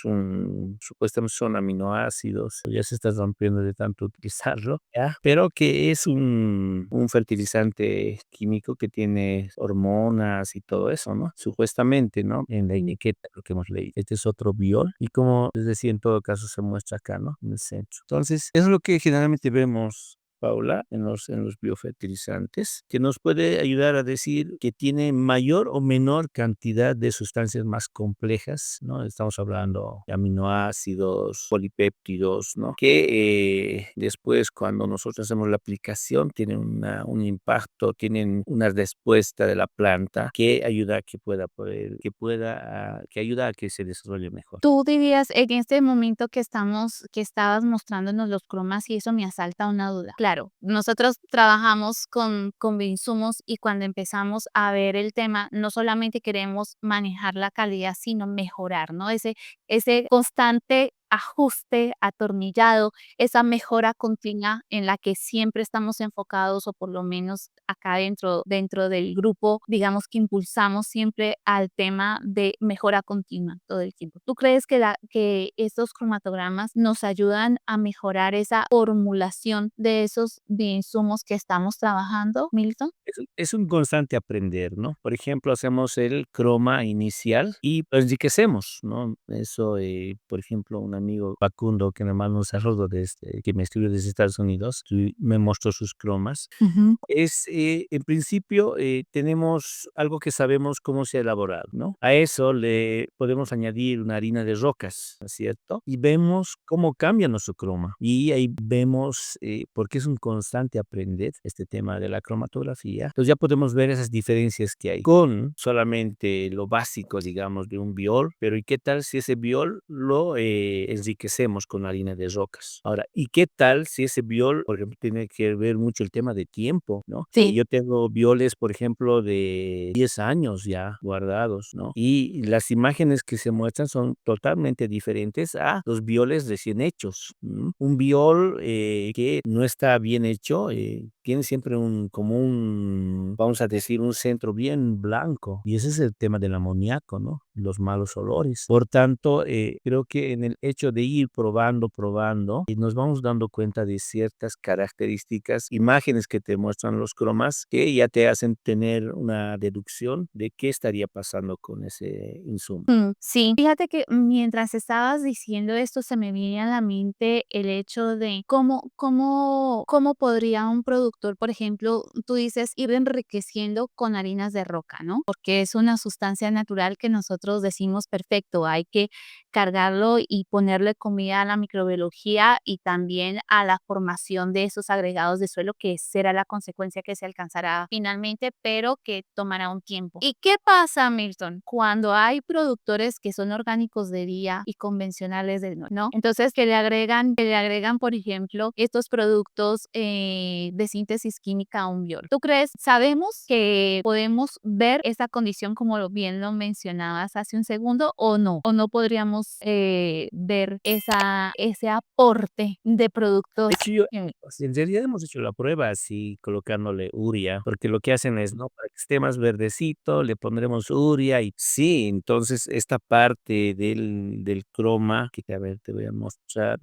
supuestamente son aminoácidos, ya se está rompiendo de tanto utilizarlo, ¿ya? Pero que es un fertilizante químico que tiene hormonas y todo eso, ¿no? Supuestamente, ¿no? En la etiqueta, lo que hemos leído. Este es otro biol y como les decía, en todo caso se muestra acá, ¿no? En el centro. Entonces, eso es lo que generalmente vemos, Paula, en los biofertilizantes, que nos puede ayudar a decir que tiene mayor o menor cantidad de sustancias más complejas, ¿no? Estamos hablando de aminoácidos, polipéptidos, ¿no? Que después cuando nosotros hacemos la aplicación tienen un impacto, tienen una respuesta de la planta que ayuda a que ayuda a que se desarrolle mejor. Tú dirías, en este momento que estabas mostrándonos los cromas, y eso me asalta una duda. Claro, nosotros trabajamos con bioinsumos y cuando empezamos a ver el tema, no solamente queremos manejar la calidad, sino mejorar, ¿no? Ese constante ajuste, atornillado, esa mejora continua en la que siempre estamos enfocados, o por lo menos acá dentro del grupo, digamos que impulsamos siempre al tema de mejora continua todo el tiempo. ¿Tú crees que estos cromatogramas nos ayudan a mejorar esa formulación de esos bioinsumos que estamos trabajando, Milton? Es un constante aprender, ¿no? Por ejemplo, hacemos el croma inicial y lo enriquecemos, ¿no? Eso, por ejemplo, un amigo Facundo, que me manda un saludo desde, que me escribió desde Estados Unidos, y me mostró sus cromas. Ujú. En principio, tenemos algo que sabemos cómo se ha elaborado, ¿no? A eso le podemos añadir una harina de rocas, ¿no es cierto? Y vemos cómo cambia nuestro croma. Y ahí vemos, porque es un constante aprender este tema de la cromatografía. Entonces ya podemos ver esas diferencias que hay con solamente lo básico, digamos, de un biol, pero ¿y qué tal si ese biol lo enriquecemos con harina de rocas? Ahora, ¿y qué tal si ese biol, por ejemplo, tiene que ver mucho el tema de tiempo, ¿no? Sí. Yo tengo bioles, por ejemplo, de 10 años ya guardados, ¿no? Y las imágenes que se muestran son totalmente diferentes a los bioles recién hechos. Un biol que no está bien hecho tiene siempre vamos a decir, un centro bien blanco. Y ese es el tema del amoníaco, ¿no? Los malos olores. Por tanto, creo que en el hecho de ir probando, y nos vamos dando cuenta de ciertas características, imágenes que te muestran los cromas, que ya te hacen tener una deducción de qué estaría pasando con ese insumo. Sí, fíjate que mientras estabas diciendo esto, se me viene a la mente el hecho de cómo podría un productor, por ejemplo, tú dices, ir enriqueciendo con harinas de roca, ¿no? Porque es una sustancia natural que nosotros decimos, perfecto, hay que cargarlo y ponerle comida a la microbiología y también a la formación de esos agregados de suelo, que será la consecuencia que se alcanzará finalmente, pero que tomará un tiempo. ¿Y qué pasa, Milton, cuando hay productores que son orgánicos de día y convencionales de noche, ¿no? Entonces, que le agregan, por ejemplo, estos productos de síntesis química a un biol. ¿Tú crees? ¿Sabemos que podemos ver esa condición como bien lo mencionabas hace un segundo o no? ¿O no podríamos ver ver ese aporte de De productos hecho, yo químicos. en realidad hemos hecho la prueba así colocándole urea, porque lo que hacen es, ¿no? Para que esté más verdecito, le pondremos urea y sí, entonces esta parte del croma, que a ver, te voy a mostrar,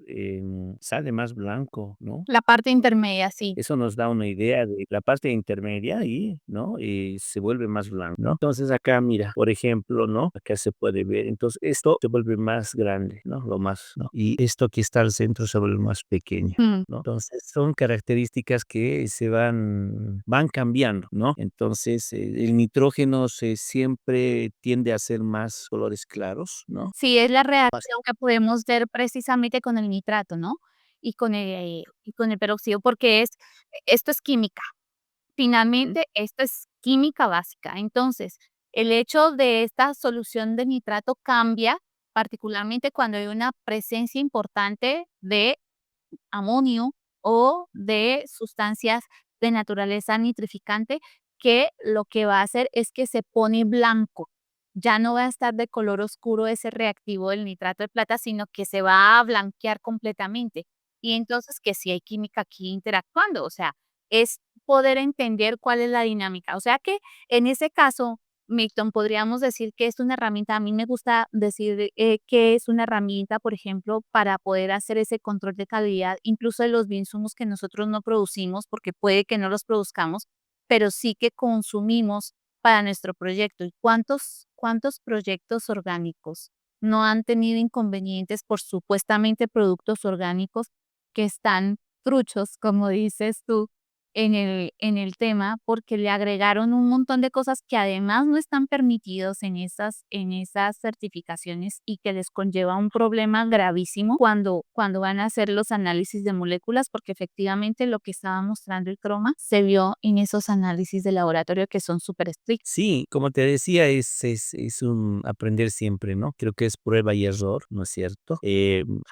sale más blanco, ¿no? La parte intermedia, sí. Eso nos da una idea de la parte intermedia y, ¿no? Se vuelve más blanco, ¿no? Entonces acá mira, por ejemplo, ¿no? Acá se puede ver. Entonces esto se vuelve más grande, ¿no? Lo más, ¿no? Y esto que está al centro se vuelve más pequeño, Mm. ¿no? Entonces son características que van cambiando, ¿no? Entonces el nitrógeno siempre tiende a ser más colores claros, ¿no? Sí, es la reacción que podemos ver precisamente con el nitrato, ¿no? Y con el peróxido, porque esto es química. Ujú. Finalmente, esto es química básica. Entonces, el hecho de esta solución de nitrato cambia, particularmente cuando hay una presencia importante de amonio o de sustancias de naturaleza nitrificante, que lo que va a hacer es que se pone blanco. Ya no va a estar de color oscuro ese reactivo del nitrato de plata, sino que se va a blanquear completamente. Y entonces que si hay química aquí interactuando, o sea, es poder entender cuál es la dinámica. O sea que en ese caso, Milton, podríamos decir que es una herramienta, a mí me gusta decir que es una herramienta, por ejemplo, para poder hacer ese control de calidad, incluso de los bioinsumos que nosotros no producimos, porque puede que no los produzcamos, pero sí que consumimos para nuestro proyecto. ¿Y cuántos proyectos orgánicos no han tenido inconvenientes por supuestamente productos orgánicos que están truchos, como dices tú, en el tema, porque le agregaron un montón de cosas que además no están permitidos en esas certificaciones y que les conlleva un problema gravísimo cuando van a hacer los análisis de moléculas, porque efectivamente lo que estaba mostrando el croma se vio en esos análisis de laboratorio que son súper estrictos. Sí, como te decía, es un aprender siempre, ¿no? Creo que es prueba y error, ¿no es cierto?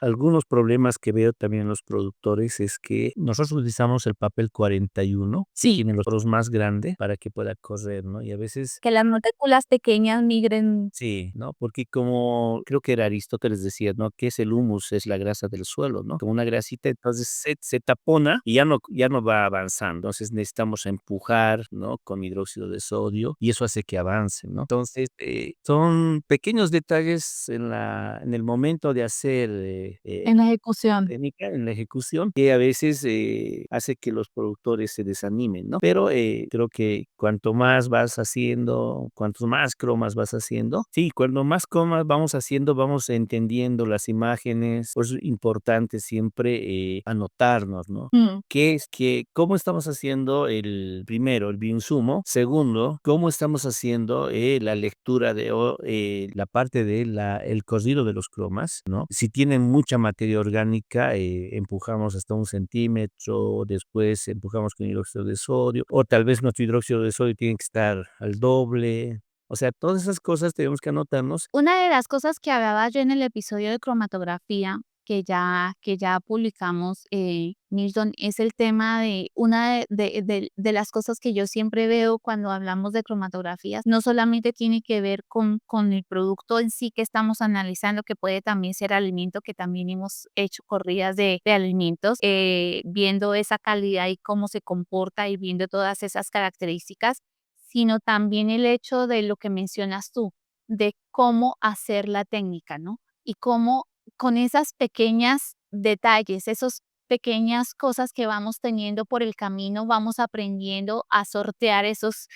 Algunos problemas que veo también en los productores es que nosotros utilizamos el papel 41, que Sí, tiene los poros más grandes para que pueda correr, ¿no? Y a veces que las moléculas pequeñas migren. sí, ¿no? Porque como creo que era Aristóteles decía, ¿no? Que es el humus, es la grasa del suelo, ¿no? Como una grasita, entonces se tapona y ya no va avanzando. Entonces necesitamos empujar, ¿no? Con hidróxido de sodio y eso hace que avance, ¿no? Entonces son pequeños detalles en el momento de hacer En la ejecución. técnica, en la ejecución, que a veces hace que los productores se desanimen, ¿no? Pero creo que cuanto más vas haciendo, cuantos más cromas vas haciendo, sí, cuando más cromas vamos haciendo, vamos entendiendo las imágenes, pues es importante siempre anotarnos, ¿no? Mm. ¿Cómo estamos haciendo primero, el bioinsumo? Segundo, ¿cómo estamos haciendo la lectura la parte el corrido de los cromas, ¿no? Si tienen mucha materia orgánica, empujamos hasta 1 centímetro, después empujamos con hidróxido de sodio, o tal vez nuestro hidróxido de sodio tiene que estar al doble. O sea, todas esas cosas tenemos que anotarnos. Una de las cosas que hablaba yo en el episodio de cromatografía que ya publicamos, Milton, es el tema de una de las cosas que yo siempre veo cuando hablamos de cromatografías, no solamente tiene que ver con el producto en sí que estamos analizando, que puede también ser alimento, que también hemos hecho corridas de alimentos, viendo esa calidad y cómo se comporta y viendo todas esas características, sino también el hecho de lo que mencionas tú, de cómo hacer la técnica, ¿no? Y cómo con esas pequeñas detalles, esas pequeñas cosas que vamos teniendo por el camino, vamos aprendiendo a sortear esos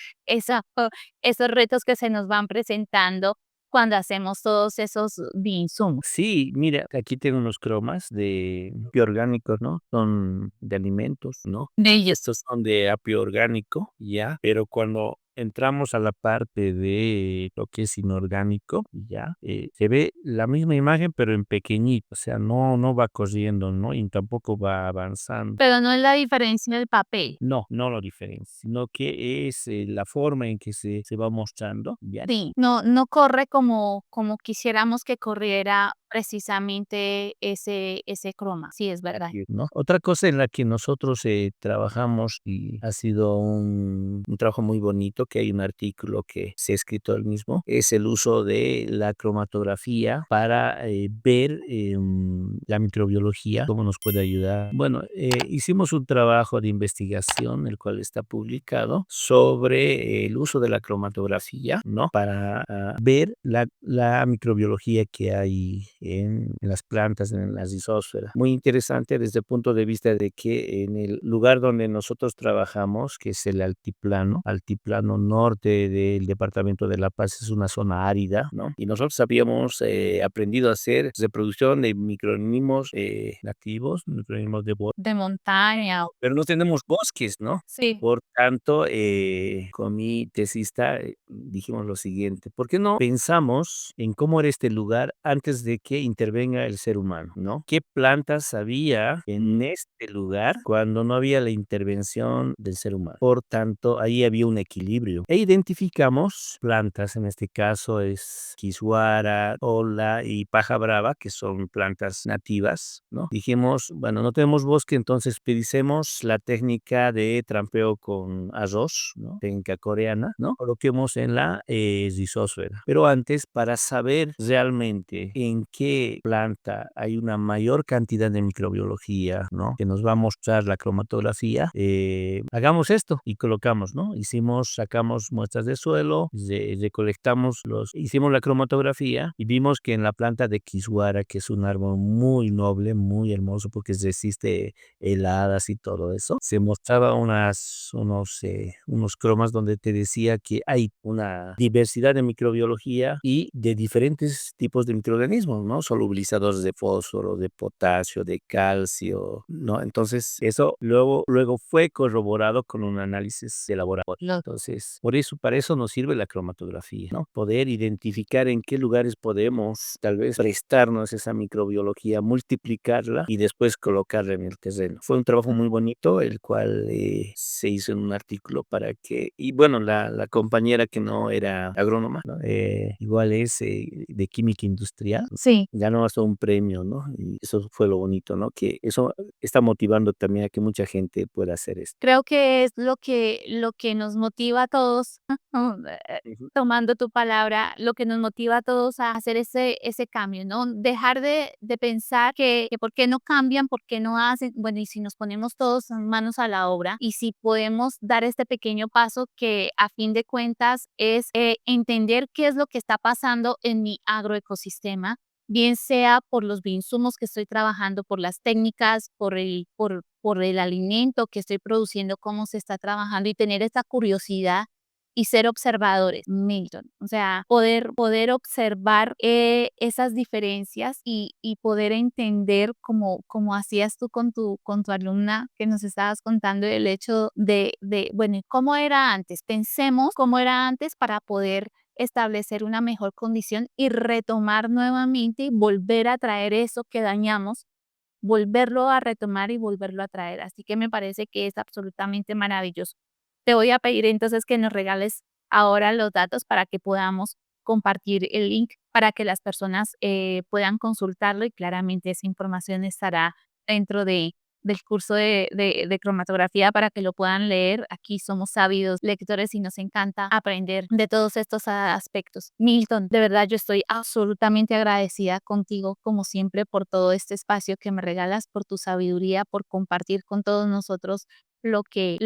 retos que se nos van presentando cuando hacemos todos esos bioinsumos. Sí, mira, aquí tengo unos cromas de bioorgánicos, ¿no? Son de alimentos, ¿no? De ellos. Estos son de apio orgánico, ya, pero cuando entramos a la parte de lo que es inorgánico, ya, se ve la misma imagen, pero en pequeñito, o sea, no va corriendo, ¿no? Y tampoco va avanzando. Pero no es la diferencia del papel. No, no lo diferencia, sino que es la forma en que se va mostrando, ¿ya? Sí, no corre como quisiéramos que corriera precisamente ese croma. Sí, es verdad. Así es, ¿no? Otra cosa en la que nosotros, trabajamos y ha sido un trabajo muy bonito, que hay un artículo que se ha escrito el mismo, es el uso de la cromatografía para, ver, la microbiología, cómo nos puede ayudar. Bueno, hicimos un trabajo de investigación, el cual está publicado, sobre el uso de la cromatografía, ¿no? Para, ver la microbiología que hay en las plantas, en la rizósfera. Muy interesante desde el punto de vista de que en el lugar donde nosotros trabajamos, que es el altiplano norte del departamento de La Paz, es una zona árida, ¿no? Y nosotros habíamos, aprendido a hacer reproducción de microorganismos, nativos, microorganismos de De montaña. pero no tenemos bosques, ¿no? Sí. Por tanto, con mi tesista, dijimos lo siguiente: "¿Por qué no pensamos en cómo era este lugar antes de que intervenga el ser humano?", ¿no? ¿Qué plantas había en este lugar cuando no había la intervención del ser humano? Por tanto, ahí había un equilibrio. E identificamos plantas, en este caso es Kisuara, Ola y paja brava, que son plantas nativas, ¿no? Dijimos: "Bueno, no tenemos bosque, entonces utilicemos la técnica de trampeo con arroz, ¿no? Técnica coreana, ¿no? Coloquemos en la, rizosfera". Pero antes, para saber realmente en qué planta hay una mayor cantidad de microbiología, ¿no? Que nos va a mostrar la cromatografía, hagamos esto y colocamos, ¿no? Sacamos muestras de suelo, recolectamos hicimos la cromatografía y vimos que en la planta de Kisuara, que es un árbol muy noble, muy hermoso porque resiste heladas y todo eso, se mostraba unos cromas donde te decía que hay una diversidad de microbiología y de diferentes tipos de microorganismos, ¿no? Solubilizadores de fósforo, de potasio, de calcio, ¿no? Entonces, eso luego fue corroborado con un análisis de laboratorio. Lo Entonces, para eso nos sirve la cromatografía, ¿no? Poder identificar en qué lugares podemos tal vez prestarnos esa microbiología, multiplicarla y después colocarla en el terreno. Fue un trabajo muy bonito, el cual, se hizo en un artículo y bueno, la compañera que no era agrónoma, ¿no? Igual es, de química industrial, Sí. ganó hasta un premio, ¿no? Y eso fue lo bonito, ¿no? Que eso está motivando también a que mucha gente pueda hacer esto. Creo que es lo que nos motiva a todos, Ujú. tomando tu palabra, lo que nos motiva a todos a hacer ese cambio, ¿no? Dejar de pensar que por qué no cambian, por qué no hacen. Bueno, y si nos ponemos todos manos a la obra, y si podemos dar este pequeño paso que a fin de cuentas es, entender qué es lo que está pasando en mi agroecosistema, bien sea por los bioinsumos que estoy trabajando, por las técnicas, por el alimento que estoy produciendo, cómo se está trabajando y tener esa curiosidad y ser observadores, Milton. O sea, poder observar esas diferencias y poder entender como hacías tú con tu alumna que nos estabas contando el hecho bueno, ¿y cómo era antes? Pensemos cómo era antes para poder establecer una mejor condición y retomar nuevamente y volver a traer eso que dañamos, volverlo a retomar y volverlo a traer. Así que me parece que es absolutamente maravilloso. Te voy a pedir entonces que nos regales ahora los datos para que podamos compartir el link para que las personas puedan consultarlo y claramente esa información estará dentro del curso de cromatografía para que lo puedan leer. Aquí somos ávidos lectores y nos encanta aprender de todos estos aspectos. Milton, de verdad yo estoy absolutamente agradecida contigo, como siempre, por todo este espacio que me regalas, por tu sabiduría, por compartir con todos nosotros lo que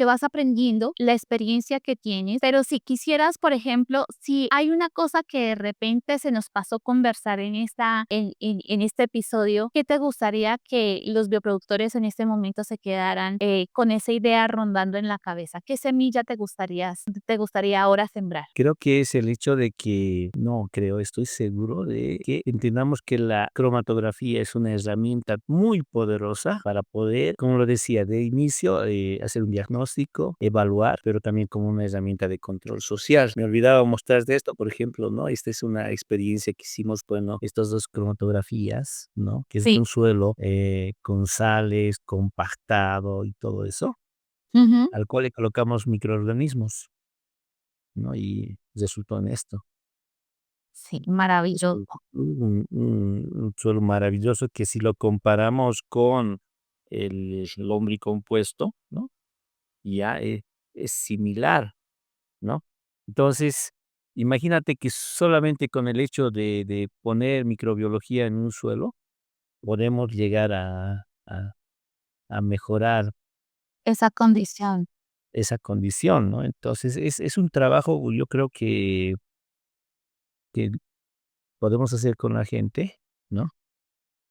vas aprendiendo, la experiencia que tienes. Pero si quisieras, por ejemplo, si hay una cosa que de repente se nos pasó conversar en este episodio, ¿qué te gustaría que los bioproductores en este momento se quedaran con esa idea rondando en la cabeza? ¿Qué semilla te gustaría ahora sembrar? Creo que es el hecho de que, no creo, estoy seguro de que entendamos que la cromatografía es una herramienta muy poderosa para poder, como lo decía, de inicio, hacer un diagnóstico, evaluar, pero también como una herramienta de control social. Me olvidaba mostrar de esto, por ejemplo, ¿no? Esta es una experiencia que hicimos, bueno, estas dos cromatografías, ¿no? Que es de Sí. un suelo, con sales, compactado y todo eso, Ujú. al cual le colocamos microorganismos, ¿no? Y resultó en esto. Sí, maravilloso. Un suelo maravilloso que si lo comparamos con el lombricompuesto, ¿no? Ya es similar, ¿no? Entonces, imagínate que solamente con el hecho de poner microbiología en un suelo, podemos llegar a mejorar Esa condición. esa condición, ¿no? Entonces, es un trabajo, yo creo que podemos hacer con la gente, ¿no?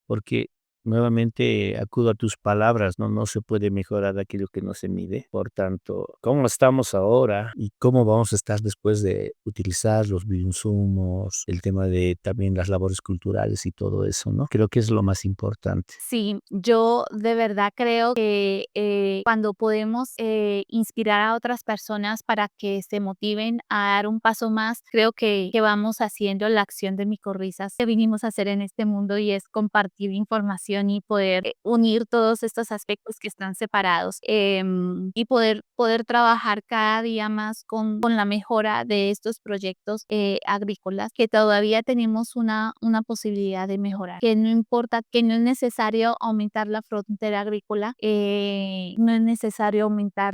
Porque nuevamente acudo a tus palabras, ¿no? No se puede mejorar aquello que no se mide. Por tanto, ¿cómo estamos ahora y cómo vamos a estar después de utilizar los bioinsumos, el tema de también las labores culturales y todo eso, ¿no? Creo que es lo más importante. Sí, yo de verdad creo que cuando podemos inspirar a otras personas para que se motiven a dar un paso más, creo que vamos haciendo la acción de micorrizas que vinimos a hacer en este mundo y es compartir información y poder unir todos estos aspectos que están separados y poder trabajar cada día más con la mejora de estos proyectos agrícolas que todavía tenemos una posibilidad de mejorar, que no importa, que no es necesario aumentar la frontera agrícola, no es necesario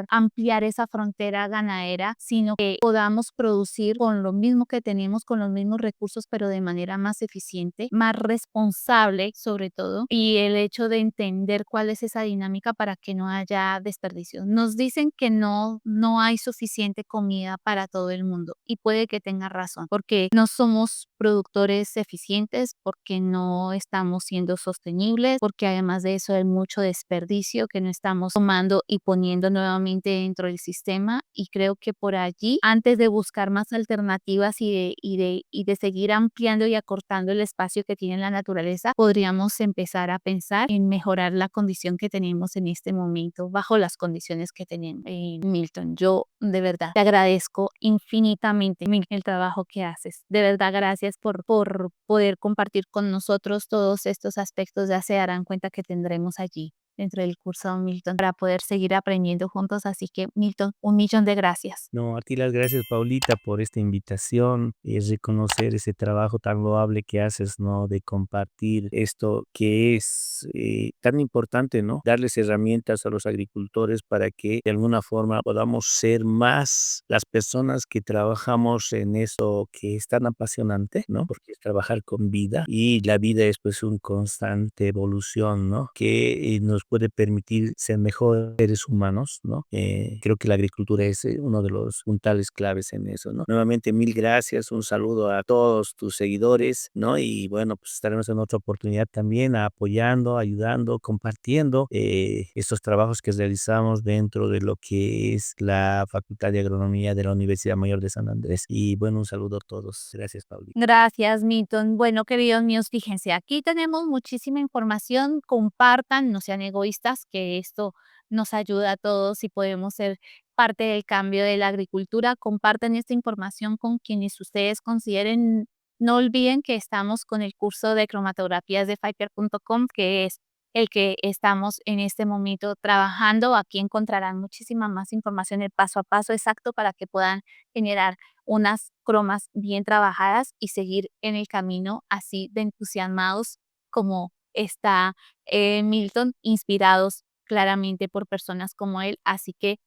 ampliar esa frontera ganadera, sino que podamos producir con lo mismo que tenemos, con los mismos recursos, pero de manera más eficiente, más responsable sobre todo, y el hecho de entender cuál es esa dinámica para que no haya desperdicio. Nos dicen que no hay suficiente comida para todo el mundo y puede que tenga razón, porque no somos productores eficientes, porque no estamos siendo sostenibles, porque además de eso hay mucho desperdicio que no estamos tomando y poniendo nuevamente dentro del sistema y creo que por allí, antes de buscar más alternativas y de seguir ampliando y acortando el espacio que tiene la naturaleza, podríamos empezar a pensar en mejorar la condición que tenemos en este momento bajo las condiciones que tenemos. Milton, yo de verdad te agradezco infinitamente el trabajo que haces. De verdad, gracias por poder compartir con nosotros todos estos aspectos. Ya se darán cuenta que tendremos allí dentro del curso Milton para poder seguir aprendiendo juntos. Así que, Milton, 1.000.000 de gracias. No, a ti las gracias, Paulita, por esta invitación, es reconocer ese trabajo tan loable que haces, ¿no? De compartir esto que es tan importante, ¿no? Darles herramientas a los agricultores para que de alguna forma podamos ser más las personas que trabajamos en eso que es tan apasionante, ¿no? Porque es trabajar con vida y la vida es pues un constante evolución, ¿no? Que nos puede permitir ser mejores seres humanos, ¿no? Creo que la agricultura es uno de los puntales claves en eso, ¿no? Nuevamente, mil gracias, un saludo a todos tus seguidores, ¿no? Y bueno, pues estaremos en otra oportunidad también apoyando, ayudando, compartiendo estos trabajos que realizamos dentro de lo que es la Facultad de Agronomía de la Universidad Mayor de San Andrés. Y bueno, un saludo a todos. Gracias, Paulita. Gracias, Milton. Bueno, queridos míos, fíjense, aquí tenemos muchísima información. Compartan, no sean egoístas, que esto nos ayuda a todos y podemos ser parte del cambio de la agricultura. Compartan esta información con quienes ustedes consideren. No olviden que estamos con el curso de cromatografías de Fiverr.com, que es el que estamos en este momento trabajando. Aquí encontrarán muchísima más información, el paso a paso exacto para que puedan generar unas cromas bien trabajadas y seguir en el camino así de entusiasmados como está Milton, inspirados claramente por personas como él. Así que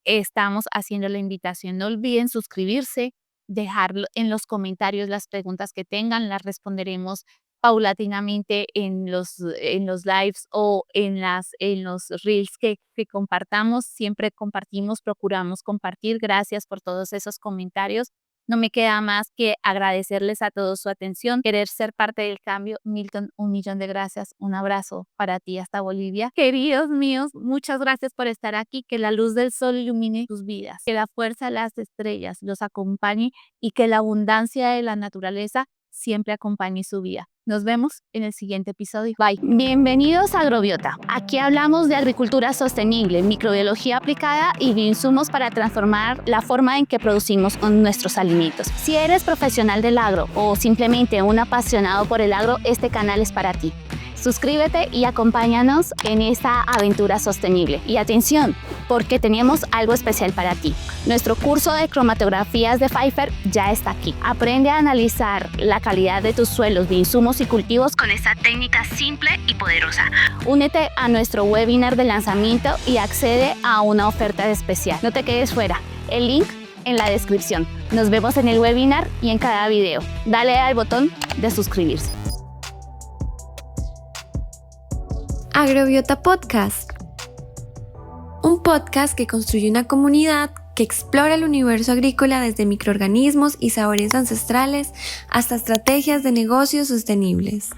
estamos haciendo la invitación. No olviden suscribirse, dejar en los comentarios las preguntas que tengan, las responderemos paulatinamente en los lives o en los reels que compartamos. Siempre compartimos, procuramos compartir. Gracias por todos esos comentarios. No me queda más que agradecerles a todos su atención, querer ser parte del cambio. Milton, 1.000.000 de gracias. Un abrazo para ti hasta Bolivia. Queridos míos, muchas gracias por estar aquí. Que la luz del sol ilumine sus vidas, que la fuerza de las estrellas los acompañe y que la abundancia de la naturaleza siempre acompañe su vida. Nos vemos en el siguiente episodio. Bye. Bienvenidos a Agrobiota. Aquí hablamos de agricultura sostenible, microbiología aplicada y bioinsumos para transformar la forma en que producimos nuestros alimentos. Si eres profesional del agro o simplemente un apasionado por el agro, este canal es para ti. Suscríbete y acompáñanos en esta aventura sostenible. Y atención, porque tenemos algo especial para ti. Nuestro curso de cromatografías de Pfeiffer ya está aquí. Aprende a analizar la calidad de tus suelos, de insumos y cultivos con esta técnica simple y poderosa. Únete a nuestro webinar de lanzamiento y accede a una oferta especial. No te quedes fuera. El link en la descripción. Nos vemos en el webinar y en cada video. Dale al botón de suscribirse. Agrobiota Podcast, un podcast que construye una comunidad que explora el universo agrícola desde microorganismos y sabores ancestrales hasta estrategias de negocios sostenibles.